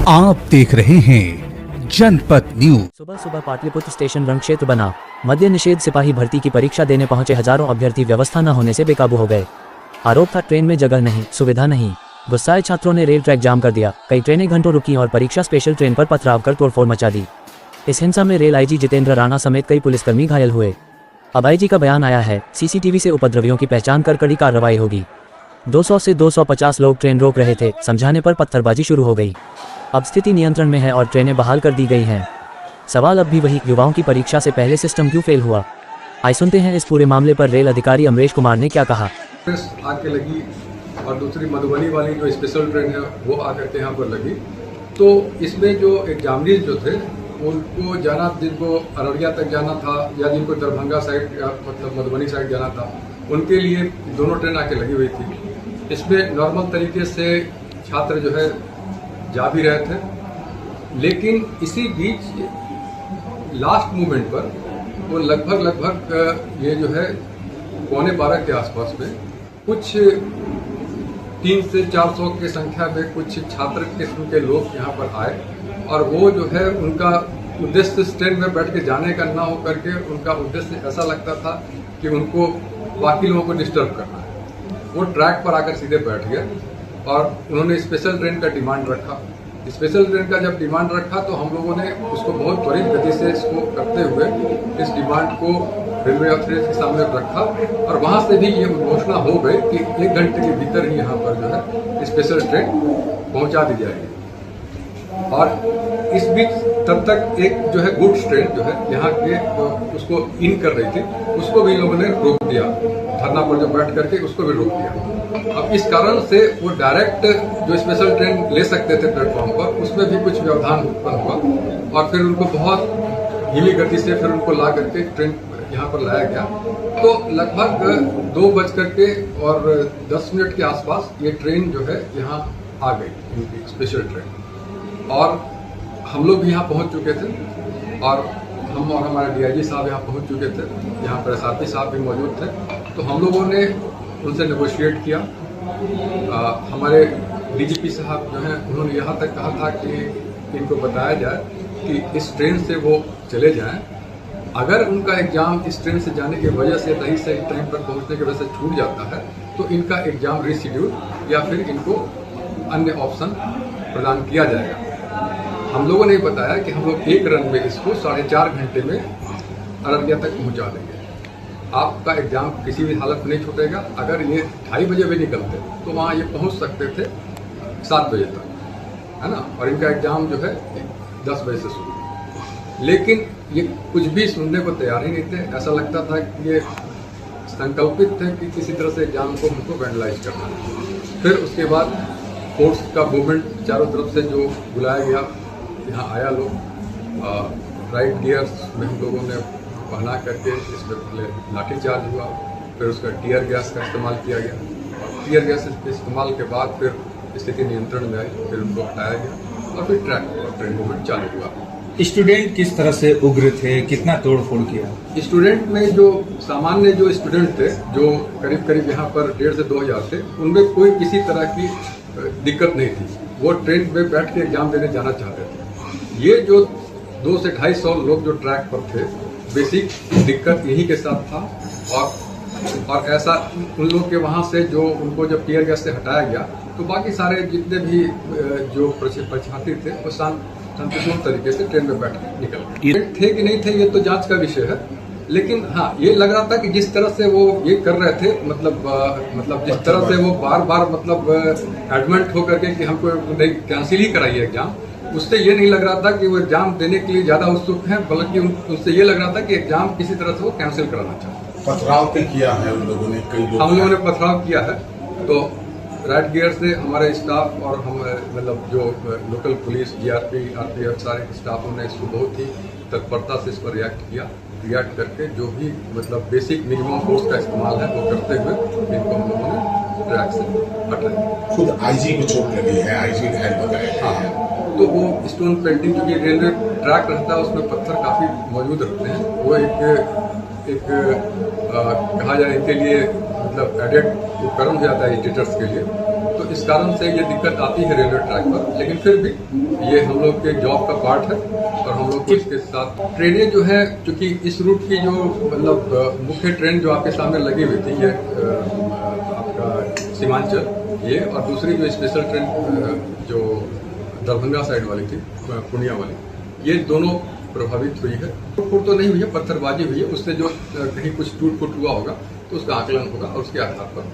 आप देख रहे हैं जनपद न्यूज। सुबह सुबह पाटलिपुत्र स्टेशन रण क्षेत्र बना। मद्य निषेध सिपाही भर्ती की परीक्षा देने पहुंचे हजारों अभ्यर्थी व्यवस्था न होने से बेकाबू हो गए। आरोप था ट्रेन में जगह नहीं, सुविधा नहीं। गुस्साए छात्रों ने रेल ट्रैक जाम कर दिया। कई ट्रेनें घंटों रुकी और परीक्षा स्पेशल ट्रेन पर पथराव कर तोड़फोड़ मचा दी। इस हिंसा में रेल आईजी जितेंद्र राणा समेत कई पुलिसकर्मी घायल हुए। अब आईजी का बयान आया है, सीसीटीवी से उपद्रवियों की पहचान कर कड़ी कार्रवाई होगी। 200 से 250 लोग ट्रेन रोक रहे थे, समझाने पर पत्थरबाजी शुरू हो गई। अब स्थिति नियंत्रण में है और ट्रेनें बहाल कर दी गई हैं। सवाल अब भी वही, युवाओं की परीक्षा से पहले सिस्टम क्यों फेल हुआ? आइए सुनते हैं इस पूरे मामले पर रेल अधिकारी अमरेश कुमार ने क्या कहा। आके लगी और दूसरी मधुबनी वाली जो स्पेशल ट्रेन है वो आकर के यहाँ पर लगी। तो इसमें जो एग्जामिनीज जो थे उनको जाना, जिनको अररिया तक जाना था या जिनको दरभंगा साइड या मतलब मधुबनी साइड जाना था, उनके लिए दोनों ट्रेन आके लगी हुई थी। इसमें नॉर्मल तरीके से छात्र जो है जा भी रहे थे, लेकिन इसी बीच लास्ट मोमेंट पर वो लगभग ये जो है 11:15 के आसपास में कुछ 300 से 400 की संख्या में कुछ छात्र किस्म के लोग यहाँ पर आए और वो जो है उनका उद्देश्य ट्रेन में बैठ के जाने का ना हो करके उनका उद्देश्य ऐसा लगता था कि उनको बाकी लोगों को डिस्टर्ब करना है। वो ट्रैक पर आकर सीधे बैठ गए और उन्होंने स्पेशल ट्रेन का डिमांड रखा। स्पेशल ट्रेन का जब डिमांड रखा तो हम लोगों ने उसको बहुत त्वरित गति से इसको करते हुए इस डिमांड को रेलवे अथॉरिटी के सामने रखा और वहां से भी ये घोषणा हो गई कि 1 घंटे के भीतर ही यहाँ पर जो है स्पेशल ट्रेन पहुंचा दी जाएगी। और इस बीच तब तक एक जो है गुड्स ट्रेन जो है यहाँ के उसको इन कर रही थी, उसको भी लोगों ने रोक दिया। धरना पर जो बैठ करके उसको भी रोक दिया। अब इस कारण से वो डायरेक्ट जो स्पेशल ट्रेन ले सकते थे प्लेटफॉर्म पर, उसमें भी कुछ व्यवधान उत्पन्न हुआ और फिर उनको बहुत धीमी गति से फिर उनको ला करके ट्रेन यहाँ पर लाया गया। तो लगभग 2:10 के आसपास ये ट्रेन जो है यहाँ आ गई, इनकी स्पेशल ट्रेन। और हम लोग भी यहाँ पहुँच चुके थे और हम और हमारे डीआईजी साहब यहाँ पहुँच चुके थे। यहाँ पर एसआरपी साहब भी मौजूद थे। तो हम लोगों ने उनसे नेगोशिएट किया। हमारे डीजीपी साहब जो हैं उन्होंने यहाँ तक कहा था कि इनको बताया जाए कि इस ट्रेन से वो चले जाएं। अगर उनका एग्जाम इस ट्रेन से जाने की वजह से सही सही टाइम पर पहुँचने की वजह से छूट जाता है तो इनका एग्जाम रीशेड्यूल या फिर इनको अन्य ऑप्शन प्रदान किया जाएगा। हम लोगों ने बताया कि हम लोग 1 रन में इसको 4.5 घंटे में अररिया तक पहुँचा देंगे। आपका एग्जाम किसी भी हालत में नहीं छूटेगा। अगर ये 2:30 बजे भी निकलते तो वहाँ ये पहुँच सकते थे 7 बजे तक, है ना। और इनका एग्जाम जो है 10 बजे से शुरू। लेकिन ये कुछ भी सुनने को तैयार ही नहीं थे। ऐसा लगता था कि ये संकल्पित थे कि किसी तरह से एग्जाम को हमको वैंडलाइज करना है। फिर उसके बाद फोर्स का मूवमेंट चारों तरफ से जो बुलाया गया, यहाँ आया लोग। राइट गियर्स में हम लोगों ने पहना करके इसमें पहले लाठीचार्ज हुआ, फिर उसका टीयर गैस का इस्तेमाल किया गया और टीयर गैस के इस्तेमाल के बाद फिर स्थिति नियंत्रण में आई। फिर उनको हटाया गया और फिर ट्रेन मूवमेंट चालू हुआ। स्टूडेंट किस तरह से उग्र थे, कितना तोड़फोड़ किया? स्टूडेंट में जो सामान्य जो स्टूडेंट थे, जो करीब यहाँ पर 1,500 से 2,000 थे, उनमें कोई किसी तरह की दिक्कत नहीं थी। वो ट्रेन में बैठ के एग्जाम देने जाना चाहते थे। ये जो 200 से 250 लोग जो ट्रैक पर थे, बेसिक दिक्कत यही के साथ था। और ऐसा उन लोग के वहाँ से जो उनको जब टीयर गैस से हटाया गया तो बाकी सारे जितने भी जो परीक्षार्थी थे वो शांतिपूर्ण तरीके से ट्रेन में बैठ के निकल गए। थे कि नहीं थे ये तो जांच का विषय है, लेकिन हाँ ये लग रहा था कि जिस तरह से वो ये कर रहे थे, मतलब जिस तरह से वो बार मतलब एडमेंट होकर के कि हमको नहीं कैंसिल ही कराइए एग्जाम, उससे ये नहीं लग रहा था कि वो एग्जाम देने के लिए ज्यादा उत्सुक हैं, बल्कि उनसे ये लग रहा था कि एग्जाम किसी तरह से वो कैंसिल कराना चाहते। पथराव भी किया है उन लोगों ने, हम लोगों ने पथराव किया है। तो राइट गियर से हमारे स्टाफ और हम मतलब जो लोकल पुलिस, जीआरपी, आरपीएफ सारे स्टाफों ने इसको बहुत ही तत्परता से इस पर रिएक्ट करके जो भी मतलब बेसिक मिनिमम फोर्स का इस्तेमाल है वो करते हुए इनको हम लोगों ने ट्रैक से हटाया। खुद आईजी को चोट लगी है, आईजी घायल बताया। हाँ, तो वो स्टोन पेल्टिंग, क्योंकि रेलवे ट्रैक रहता है उसमें पत्थर काफ़ी मौजूद रहते हैं। वो एक कहा जाए इनके लिए मतलब एडेड उपकरण हो जाता है एडिटर्स के लिए। तो इस कारण से ये दिक्कत आती है रेलवे ट्रैक पर, लेकिन फिर भी ये हम लोग के जॉब का पार्ट है और हम लोग इसके साथ ट्रेनें जो है, क्योंकि इस रूट की जो मतलब मुख्य ट्रेन जो आपके सामने लगी हुई थी ये आपका सीमांचल ये, और दूसरी जो स्पेशल ट्रेन जो दरभंगा साइड वाली थी पूर्णिया वाली, ये दोनों प्रभावित हुई है। टूट तो नहीं हुई है, पत्थरबाजी हुई है, उससे जो कहीं कुछ टूट फूट हुआ होगा तो उसका आकलन होगा और उसके आधार पर